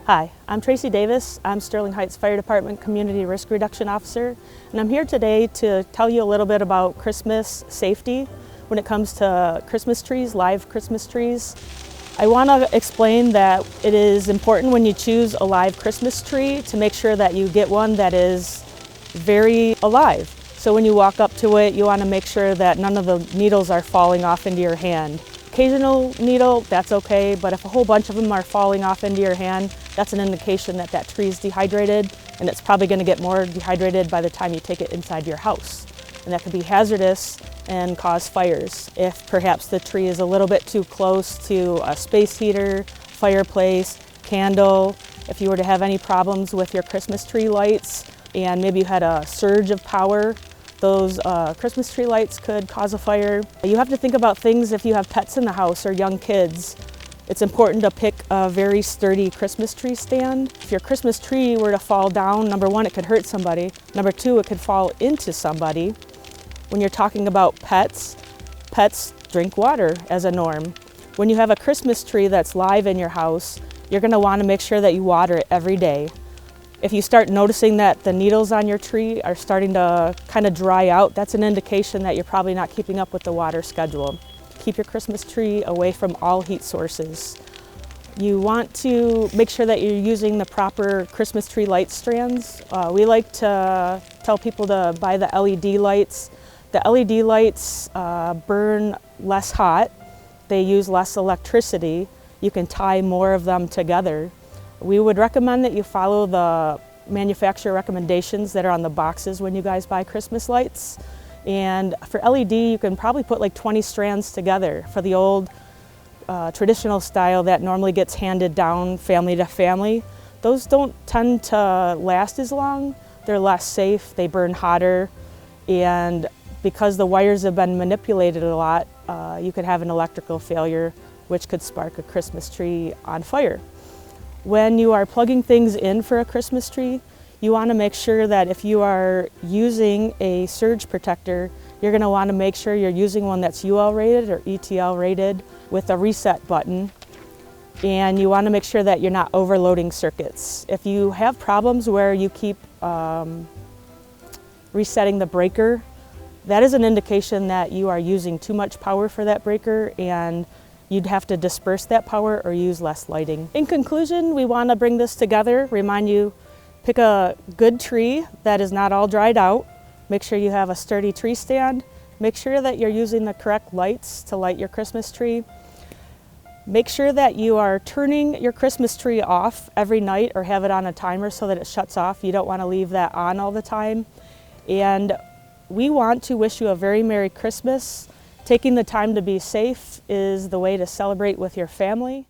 Hi, I'm Tracy Davis. I'm Sterling Heights Fire Department Community Risk Reduction Officer, and I'm here today to tell you a little bit about Christmas safety when it comes to Christmas trees, live Christmas trees. I want to explain that it is important when you choose a live Christmas tree to make sure that you get one that is very alive. So when you walk up to it, you want to make sure that none of the needles are falling off into your hand. Occasional needle, that's okay, but if a whole bunch of them are falling off into your hand, that's an indication that that tree is dehydrated, and it's probably going to get more dehydrated by the time you take it inside your house. And that can be hazardous and cause fires if perhaps the tree is a little bit too close to a space heater, fireplace, candle. If you were to have any problems with your Christmas tree lights and maybe you had a surge of power, those Christmas tree lights could cause a fire. You have to think about things if you have pets in the house or young kids. It's important to pick a very sturdy Christmas tree stand. If your Christmas tree were to fall down, number one, it could hurt somebody. Number two, it could fall into somebody. When you're talking about pets, pets drink water as a norm. When you have a Christmas tree that's live in your house, you're going to want to make sure that you water it every day. If you start noticing that the needles on your tree are starting to kind of dry out, that's an indication that you're probably not keeping up with the water schedule. Keep your Christmas tree away from all heat sources. You want to make sure that you're using the proper Christmas tree light strands. We like to tell people to buy the LED lights. The LED lights burn less hot. They use less electricity. You can tie more of them together. We would recommend that you follow the manufacturer recommendations that are on the boxes when you guys buy Christmas lights. And for LED, you can probably put like 20 strands together. For the old traditional style that normally gets handed down family to family, those don't tend to last as long. They're less safe, they burn hotter, and because the wires have been manipulated a lot, you could have an electrical failure which could spark a Christmas tree on fire. When you are plugging things in for a Christmas tree, you want to make sure that if you are using a surge protector, you're going to want to make sure you're using one that's UL rated or ETL rated with a reset button. And you want to make sure that you're not overloading circuits. If you have problems where you keep resetting the breaker, that is an indication that you are using too much power for that breaker, and you'd have to disperse that power or use less lighting. In conclusion, we want to bring this together, remind you, pick a good tree that is not all dried out. Make sure you have a sturdy tree stand. Make sure that you're using the correct lights to light your Christmas tree. Make sure that you are turning your Christmas tree off every night or have it on a timer so that it shuts off. You don't want to leave that on all the time. And we want to wish you a very Merry Christmas. Taking the time to be safe is the way to celebrate with your family.